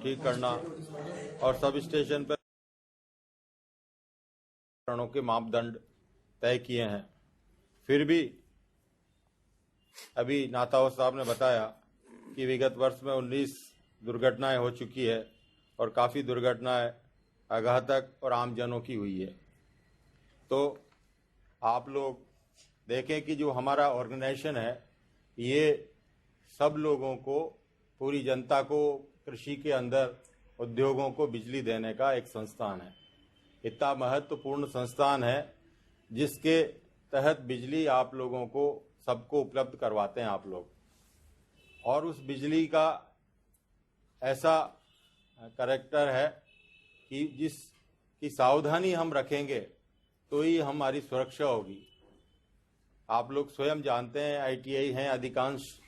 ठीक करना और सब स्टेशन पर के मापदंड तय किए हैं। फिर भी अभी नाताओ साहब ने बताया कि विगत वर्ष में 19 दुर्घटनाएं हो चुकी है और काफ़ी दुर्घटनाएं अघातक और आमजनों की हुई है। तो आप लोग देखें कि जो हमारा ऑर्गेनाइजेशन है ये सब लोगों को, पूरी जनता को, कृषि के अंदर उद्योगों को बिजली देने का एक संस्थान है। इतना महत्वपूर्ण संस्थान है जिसके तहत बिजली आप लोगों को सबको उपलब्ध करवाते हैं आप लोग, और उस बिजली का ऐसा कैरेक्टर है कि जिसकी सावधानी हम रखेंगे तो ही हमारी सुरक्षा होगी। आप लोग स्वयं जानते हैं, आईटीआई हैं, अधिकांश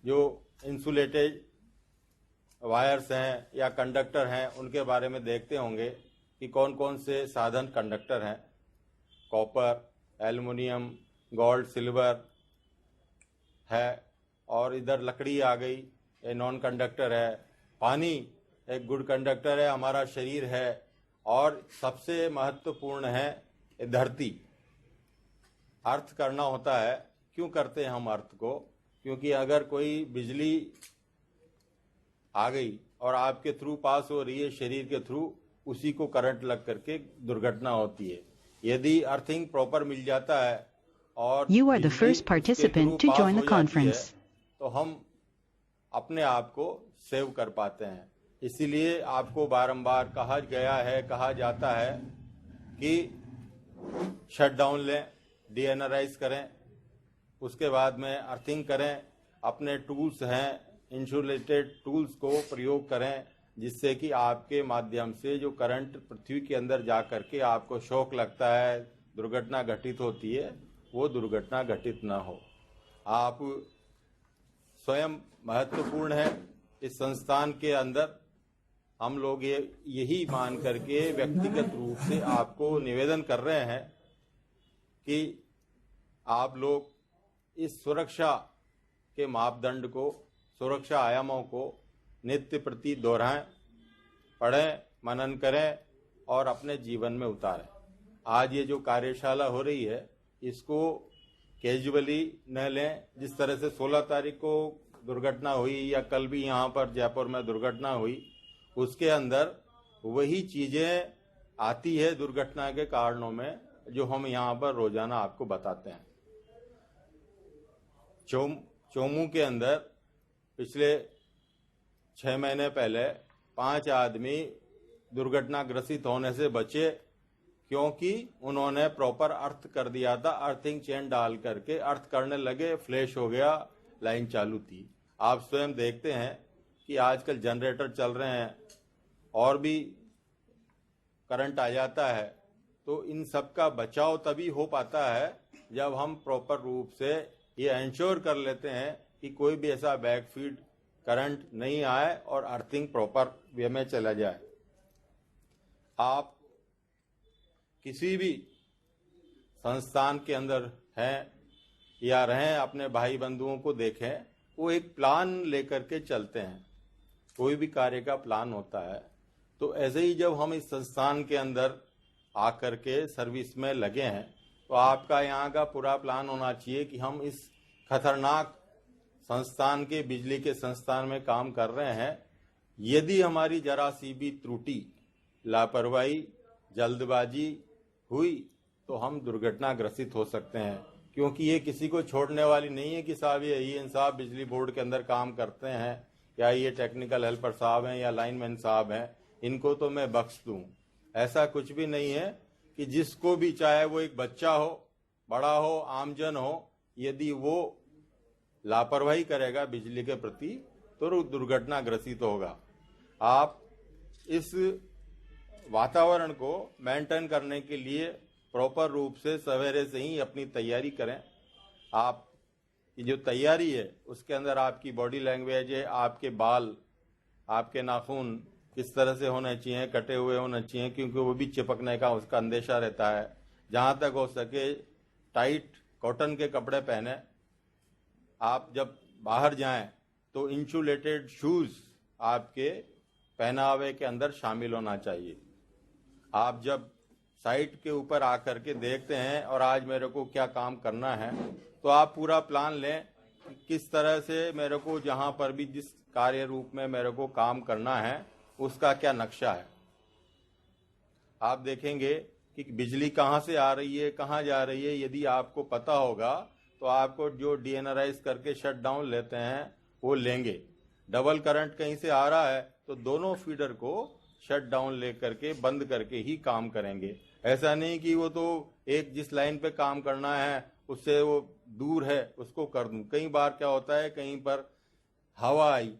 जो इंसुलेटेड वायर्स हैं या कंडक्टर हैं उनके बारे में देखते होंगे कि कौन कौन से साधन कंडक्टर हैं। कॉपर, एल्युमिनियम, गोल्ड, सिल्वर है, और इधर लकड़ी आ गई, ये नॉन कंडक्टर है। पानी एक गुड कंडक्टर है, हमारा शरीर है, और सबसे महत्वपूर्ण है धरती। अर्थ करना होता है। क्यों करते हैं हम अर्थ को? क्योंकि अगर कोई बिजली आ गई और आपके थ्रू पास हो रही है, शरीर के थ्रू, उसी को करंट लग करके दुर्घटना होती है। यदि अर्थिंग प्रॉपर मिल जाता है और You are the first participant to join the conference. तो हम अपने आप को सेव कर पाते हैं। इसीलिए आपको बारंबार कहा जाता है कि शटडाउन लें, डीएनआरआइज करें, उसके बाद में अर्थिंग करें, अपने टूल्स हैं इंसुलेटेड टूल्स को प्रयोग करें, जिससे कि आपके माध्यम से जो करंट पृथ्वी के अंदर जा करके आपको शॉक लगता है, दुर्घटना घटित होती है, वो दुर्घटना घटित न हो। आप स्वयं महत्वपूर्ण है। इस संस्थान के अंदर हम लोग यही मान करके व्यक्तिगत रूप से आपको निवेदन कर रहे हैं कि आप लोग इस सुरक्षा के मापदंड को, सुरक्षा आयामों को नित्य प्रति दोहराएं, पढ़ें, मनन करें और अपने जीवन में उतारें। आज ये जो कार्यशाला हो रही है इसको कैजुअली न लें। जिस तरह से 16 तारीख को दुर्घटना हुई या कल भी यहाँ पर जयपुर में दुर्घटना हुई, उसके अंदर वही चीजें आती है दुर्घटना के कारणों में जो हम यहाँ पर रोजाना आपको बताते हैं। चोमू के अंदर पिछले 6 महीने पहले 5 आदमी दुर्घटना ग्रसित होने से बचे, क्योंकि उन्होंने प्रॉपर अर्थ कर दिया था। अर्थिंग चेन डाल करके अर्थ करने लगे, फ्लैश हो गया, लाइन चालू थी। आप स्वयं देखते हैं कि आजकल जनरेटर चल रहे हैं और भी करंट आ जाता है। तो इन सब का बचाव तभी हो पाता है जब हम प्रॉपर रूप से ये इंश्योर कर लेते हैं कि कोई भी ऐसा बैकफीड करंट नहीं आए और अर्थिंग प्रॉपर वे में चला जाए। आप किसी भी संस्थान के अंदर हैं या रहें, अपने भाई बंधुओं को देखें, वो एक प्लान लेकर के चलते हैं। कोई भी कार्य का प्लान होता है। तो ऐसे ही जब हम इस संस्थान के अंदर आकर के सर्विस में लगे हैं तो आपका यहाँ का पूरा प्लान होना चाहिए कि हम इस खतरनाक संस्थान के, बिजली के संस्थान में काम कर रहे हैं। यदि हमारी जरा सी भी त्रुटि, लापरवाही, जल्दबाजी हुई तो हम दुर्घटना ग्रसित हो सकते हैं। क्योंकि ये किसी को छोड़ने वाली नहीं है कि साहब ये इंसाफ बिजली बोर्ड के अंदर काम करते हैं या ये टेक्निकल हेल्पर साहब हैं या लाइनमैन साहब हैं, इनको तो मैं बख्श दूं। ऐसा कुछ भी नहीं है कि जिसको भी, चाहे वो एक बच्चा हो, बड़ा हो, आमजन हो, यदि वो लापरवाही करेगा बिजली के प्रति तो दुर्घटना ग्रसित होगा। आप इस वातावरण को मेंटेन करने के लिए प्रॉपर रूप से सवेरे से ही अपनी तैयारी करें। आप की जो तैयारी है उसके अंदर आपकी बॉडी लैंग्वेज है, आपके बाल, आपके नाखून किस तरह से होने चाहिए, कटे हुए होने चाहिए, क्योंकि वो भी चिपकने का उसका अंदेशा रहता है। जहाँ तक हो सके टाइट कॉटन के कपड़े पहने। आप जब बाहर जाएं तो इंसुलेटेड शूज आपके पहनावे के अंदर शामिल होना चाहिए। आप जब साइट के ऊपर आकर के देखते हैं और आज मेरे को क्या काम करना है, तो आप पूरा प्लान लें कि किस तरह से मेरे को जहां पर भी जिस कार्य रूप में मेरे को काम करना है उसका क्या नक्शा है। आप देखेंगे कि बिजली कहाँ से आ रही है, कहाँ जा रही है, यदि आपको पता होगा तो आपको जो डीएनआरआईज करके शट डाउन लेते हैं वो लेंगे। डबल करंट कहीं से आ रहा है तो दोनों फीडर को शट डाउन लेकर के बंद करके ही काम करेंगे। ऐसा नहीं कि वो तो एक जिस लाइन पे काम करना है उससे वो दूर है उसको कर दूं। कई बार क्या होता है, कहीं पर हवा आई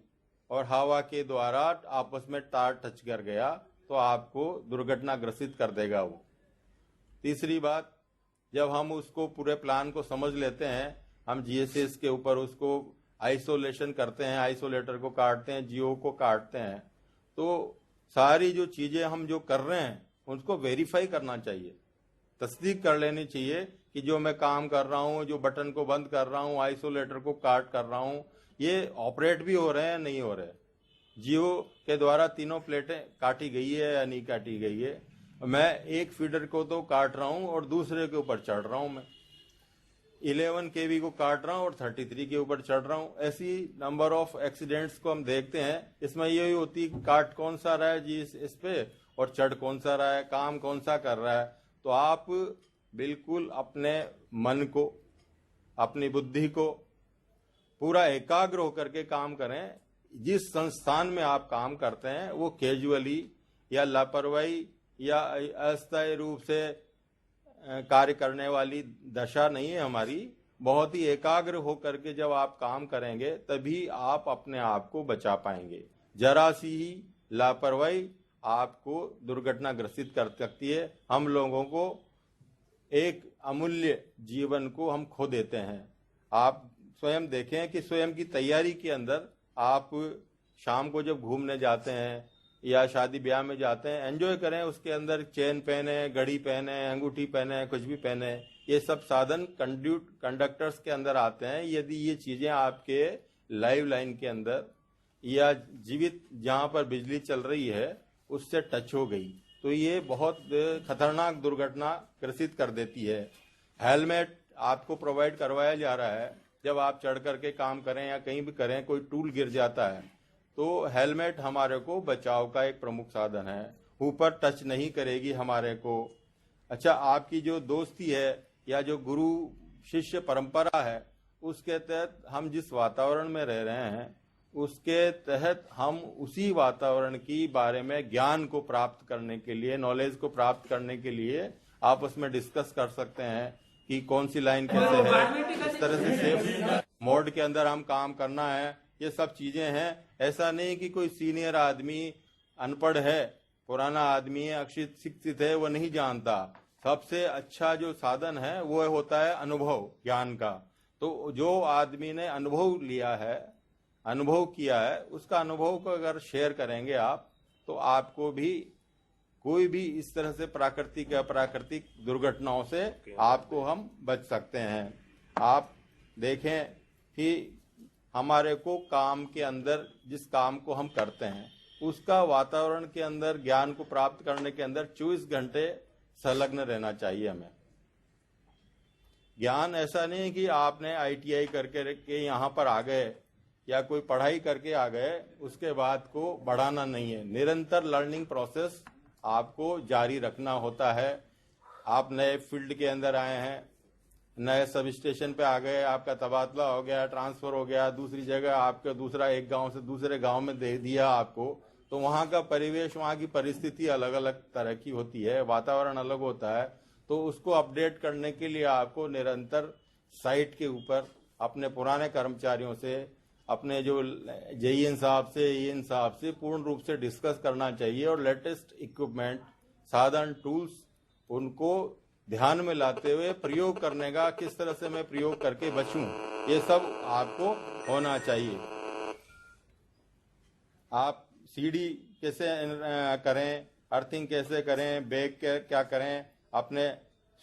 और हवा के द्वारा आपस में तार टच कर गया तो आपको दुर्घटना ग्रसित कर देगा वो। तीसरी बात, जब हम उसको पूरे प्लान को समझ लेते हैं, हम जीएसएस के ऊपर उसको आइसोलेशन करते हैं, आइसोलेटर को काटते हैं, जियो को काटते हैं, तो सारी जो चीजें हम जो कर रहे हैं उसको वेरीफाई करना चाहिए, तस्दीक कर लेनी चाहिए कि जो मैं काम कर रहा हूँ, जो बटन को बंद कर रहा हूँ, आइसोलेटर को काट कर रहा हूँ, ये ऑपरेट भी हो रहे हैं नहीं हो रहे। जियो के द्वारा तीनों प्लेटें काटी गई है या नहीं काटी गई है। मैं एक फीडर को तो काट रहा हूं और दूसरे के ऊपर चढ़ रहा हूं। मैं 11 kV को काट रहा हूं और 33 के ऊपर चढ़ रहा हूं। ऐसी नंबर ऑफ एक्सीडेंट्स को हम देखते हैं। इसमें यही होती काट कौन सा रहा है जी इस पे और चढ़ कौन सा रहा है, काम कौन सा कर रहा है। तो आप बिल्कुल अपने मन को, अपनी बुद्धि को पूरा एकाग्र होकर के काम करें। जिस संस्थान में आप काम करते हैं वो कैजुअली या लापरवाही या अस्थायी रूप से कार्य करने वाली दशा नहीं है हमारी। बहुत ही एकाग्र होकर के जब आप काम करेंगे तभी आप अपने आप को बचा पाएंगे। जरा सी ही लापरवाही आपको दुर्घटना ग्रसित कर सकती है। हम लोगों को एक अमूल्य जीवन को हम खो देते हैं। आप स्वयं देखें कि स्वयं की तैयारी के अंदर आप शाम को जब घूमने जाते हैं या शादी ब्याह में जाते हैं, एंजॉय करें, उसके अंदर चेन पहने, घड़ी पहने, अंगूठी पहने, कुछ भी पहने, ये सब साधन कंडक्टर्स के अंदर आते हैं। यदि ये चीजें आपके लाइव लाइन के अंदर या जीवित जहां पर बिजली चल रही है उससे टच हो गई तो ये बहुत खतरनाक दुर्घटना ग्रसित कर देती है। हेलमेट आपको प्रोवाइड करवाया जा रहा है। जब आप चढ़ करके काम करें या कहीं भी करें, कोई टूल गिर जाता है तो हेलमेट हमारे को बचाव का एक प्रमुख साधन है। ऊपर टच नहीं करेगी हमारे को। अच्छा, आपकी जो दोस्ती है या जो गुरु शिष्य परंपरा है उसके तहत हम जिस वातावरण में रह रहे हैं उसके तहत हम उसी वातावरण की बारे में ज्ञान को प्राप्त करने के लिए, नॉलेज को प्राप्त करने के लिए आपस में डिस्कस कर सकते हैं कि कौन सी लाइन कैसे है, इस तरह से सेफ मोड के अंदर हम काम करना है। ये सब चीजें हैं। ऐसा नहीं कि कोई सीनियर आदमी अनपढ़ है, पुराना आदमी है, अशिक्षित है, वो नहीं जानता। सबसे अच्छा जो साधन है वो होता है अनुभव, ज्ञान का। तो जो आदमी ने अनुभव लिया है, अनुभव किया है, उसका अनुभव को अगर शेयर करेंगे आप तो आपको भी कोई भी इस तरह से प्राकृतिक या अप्राकृतिक दुर्घटनाओं से आपको हम बच सकते हैं। आप देखें कि हमारे को काम के अंदर जिस काम को हम करते हैं उसका वातावरण के अंदर ज्ञान को प्राप्त करने के अंदर 24 घंटे संलग्न रहना चाहिए हमें। ज्ञान ऐसा नहीं कि आपने आईटीआई करके यहाँ पर आ गए या कोई पढ़ाई करके आ गए उसके बाद को बढ़ाना नहीं है। निरंतर लर्निंग प्रोसेस आपको जारी रखना होता है। आप नए फील्ड के अंदर आए हैं, नए सब स्टेशन पे आ गए, आपका तबादला हो गया, ट्रांसफर हो गया दूसरी जगह, आपका दूसरा एक गांव से दूसरे गांव में दे दिया आपको, तो वहां का परिवेश, वहां की परिस्थिति अलग अलग तरह की होती है, वातावरण अलग होता है। तो उसको अपडेट करने के लिए आपको निरंतर साइट के ऊपर अपने पुराने कर्मचारियों से, अपने जो जेईएन साहब से, ईएन साहब से पूर्ण रूप से डिस्कस करना चाहिए और लेटेस्ट इक्विपमेंट, साधन, टूल्स उनको ध्यान में लाते हुए प्रयोग करने का, किस तरह से मैं प्रयोग करके बचूं, ये सब आपको होना चाहिए। आप सीडी कैसे करें, अर्थिंग कैसे करें, बैग क्या करें, अपने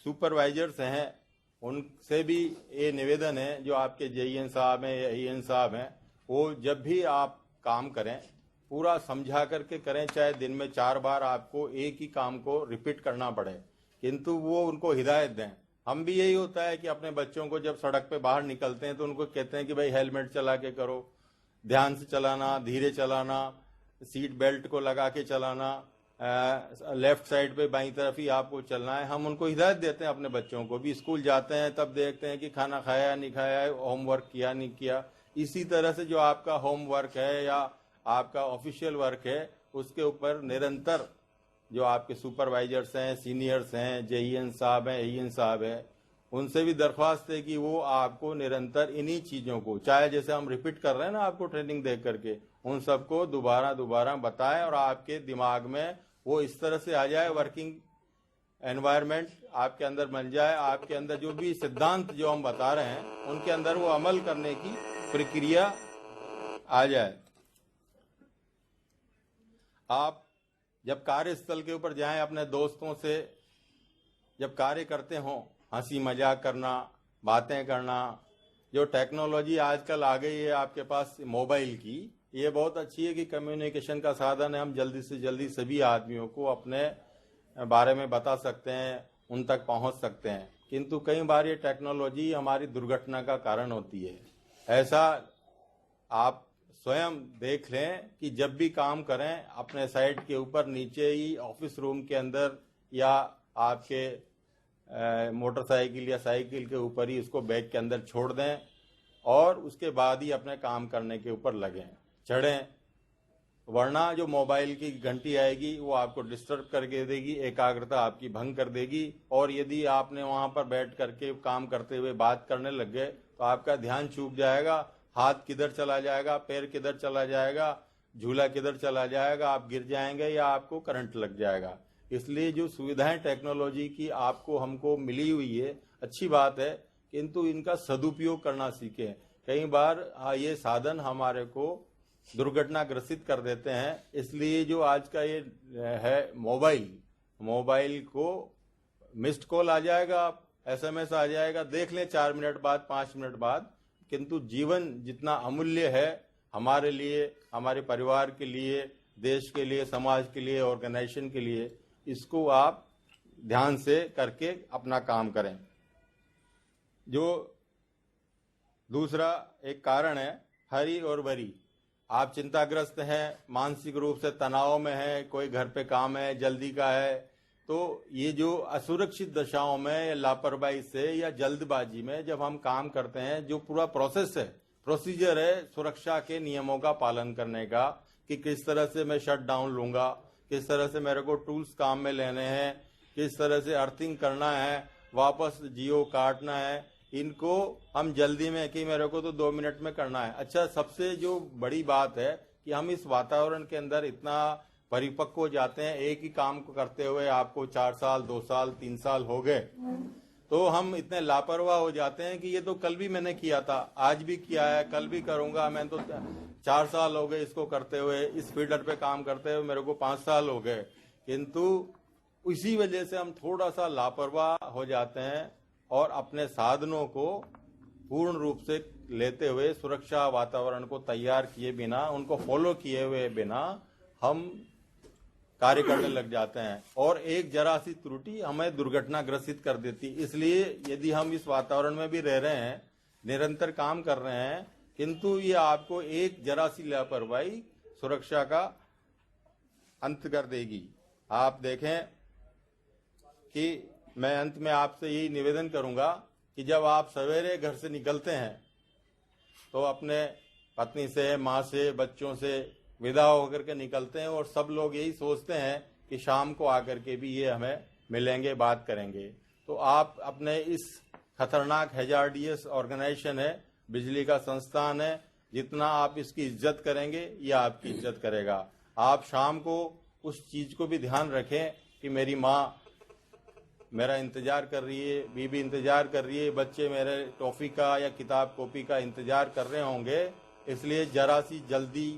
सुपरवाइजर्स हैं उनसे भी ये निवेदन है, जो आपके जेईएन साहब हैं या ईएन साहब हैं, वो जब भी आप काम करें पूरा समझा करके करें, चाहे दिन में 4 बार आपको एक ही काम को रिपीट करना पड़े, किंतु वो उनको हिदायत दें। हम भी यही होता है कि अपने बच्चों को जब सड़क पे बाहर निकलते हैं तो उनको कहते हैं कि भाई हेलमेट चला के करो, ध्यान से चलाना, धीरे चलाना, सीट बेल्ट को लगा के चलाना, लेफ्ट साइड पे बाईं तरफ ही आपको चलना है। हम उनको हिदायत देते हैं अपने बच्चों को भी। स्कूल जाते हैं तब देखते हैं कि खाना खाया नहीं खाया, होमवर्क किया नहीं किया। इसी तरह से जो आपका होमवर्क है या आपका ऑफिशियल वर्क है उसके ऊपर निरंतर जो आपके सुपरवाइजर्स हैं, सीनियर्स हैं, जेईएन साहब हैं, एईएन साहब हैं, उनसे भी दरख्वास्त है कि वो आपको निरंतर इन्हीं चीजों को, चाहे जैसे हम रिपीट कर रहे हैं ना आपको ट्रेनिंग दे करके, उन सबको दोबारा दोबारा बताएं और आपके दिमाग में वो इस तरह से आ जाए, वर्किंग एनवायरनमेंट आपके अंदर बन जाए, आपके अंदर जो भी सिद्धांत जो हम बता रहे हैं उनके अंदर वो अमल करने की प्रक्रिया आ जाए। आप जब कार्यस्थल के ऊपर जाएं, अपने दोस्तों से जब कार्य करते हों, हंसी मजाक करना, बातें करना, जो टेक्नोलॉजी आजकल आ गई है आपके पास मोबाइल की, ये बहुत अच्छी है कि कम्युनिकेशन का साधन है। हम जल्दी से जल्दी सभी आदमियों को अपने बारे में बता सकते हैं, उन तक पहुंच सकते हैं, किंतु कई बार ये टेक्नोलॉजी हमारी दुर्घटना का कारण होती है। ऐसा आप स्वयं देख लें कि जब भी काम करें अपने साइड के ऊपर नीचे ही ऑफिस रूम के अंदर या आपके मोटरसाइकिल या साइकिल के ऊपर ही उसको बैग के अंदर छोड़ दें और उसके बाद ही अपने काम करने के ऊपर लगें, चढ़ें, वरना जो मोबाइल की घंटी आएगी वो आपको डिस्टर्ब करके देगी, एकाग्रता आपकी भंग कर देगी। और यदि आपने वहां पर बैठ करके काम करते हुए बात करने लग गए तो आपका ध्यान चूक जाएगा, हाथ किधर चला जाएगा, पैर किधर चला जाएगा, झूला किधर चला जाएगा, आप गिर जाएंगे या आपको करंट लग जाएगा। इसलिए जो सुविधाएं टेक्नोलॉजी की आपको हमको मिली हुई है, अच्छी बात है, किंतु इनका सदुपयोग करना सीखें। कई बार ये साधन हमारे को दुर्घटना ग्रसित कर देते हैं। इसलिए जो आज का ये है मोबाइल को मिस्ड कॉल आ जाएगा, एसएमएस आ जाएगा, देख लें 4 मिनट बाद, 5 मिनट बाद, किंतु जीवन जितना अमूल्य है हमारे लिए, हमारे परिवार के लिए, देश के लिए, समाज के लिए, ऑर्गेनाइजेशन के लिए, इसको आप ध्यान से करके अपना काम करें। जो दूसरा एक कारण है हरी और भरी, आप चिंताग्रस्त हैं, मानसिक रूप से तनाव में हैं, कोई घर पे काम है, जल्दी का है, तो ये जो असुरक्षित दशाओं में लापरवाही से या जल्दबाजी में जब हम काम करते हैं, जो पूरा प्रोसीजर है सुरक्षा के नियमों का पालन करने का, कि किस तरह से मैं शट डाउन लूंगा, किस तरह से मेरे को टूल्स काम में लेने हैं, किस तरह से अर्थिंग करना है, वापस जियो काटना है, इनको हम जल्दी में कि मेरे को तो 2 मिनट में करना है। अच्छा, सबसे जो बड़ी बात है कि हम इस वातावरण के अंदर इतना परिपक्व हो जाते हैं, एक ही काम को करते हुए आपको 4 साल, 2 साल, 3 साल हो गए, तो हम इतने लापरवाह हो जाते हैं कि ये तो कल भी मैंने किया था, आज भी किया है, कल भी करूंगा, मैं तो 4 साल हो गए इसको करते हुए, इस फील्डर पे काम करते हुए मेरे को 5 साल हो गए। किंतु इसी वजह से हम थोड़ा सा लापरवाह हो जाते हैं और अपने साधनों को पूर्ण रूप से लेते हुए, सुरक्षा वातावरण को तैयार किए बिना, उनको फॉलो किए हुए बिना हम कार्य करने लग जाते हैं और एक जरा सी त्रुटि हमें दुर्घटना ग्रसित कर देती। इसलिए यदि हम इस वातावरण में भी रह रहे हैं, निरंतर काम कर रहे हैं, किंतु ये आपको एक जरा सी लापरवाही सुरक्षा का अंत कर देगी। आप देखें कि मैं अंत में आपसे यही निवेदन करूंगा कि जब आप सवेरे घर से निकलते हैं तो अपने पत्नी से, माँ से, बच्चों से विदा होकर के निकलते हैं और सब लोग यही सोचते हैं कि शाम को आकर के भी ये हमें मिलेंगे, बात करेंगे। तो आप अपने इस खतरनाक हैजार्डियस ऑर्गेनाइजेशन है, बिजली का संस्थान है, जितना आप इसकी इज्जत करेंगे ये आपकी इज्जत करेगा। आप शाम को उस चीज को भी ध्यान रखें कि मेरी माँ मेरा इंतजार कर रही है, बीबी इंतजार कर रही है, बच्चे मेरे टॉफी का या किताब कॉपी का इंतजार कर रहे होंगे। इसलिए जरा सी जल्दी,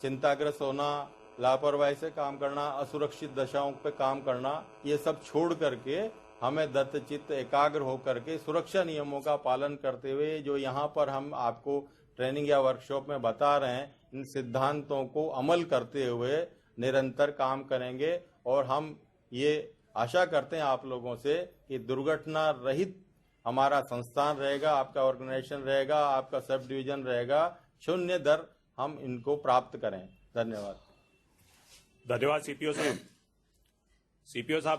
चिंताग्रस्त होना, लापरवाही से काम करना, असुरक्षित दशाओं पे काम करना, ये सब छोड़ करके हमें दत्तचित्त एकाग्र होकर के सुरक्षा नियमों का पालन करते हुए जो यहाँ पर हम आपको ट्रेनिंग या वर्कशॉप में बता रहे हैं, इन सिद्धांतों को अमल करते हुए निरंतर काम करेंगे और हम ये आशा करते हैं आप लोगों से कि दुर्घटना रहित हमारा संस्थान रहेगा, आपका ऑर्गेनाइजेशन रहेगा, आपका सब डिवीजन रहेगा, शून्य दर हम इनको प्राप्त करें। धन्यवाद। धन्यवाद सीपीओ साहब। सीपीओ साहब ने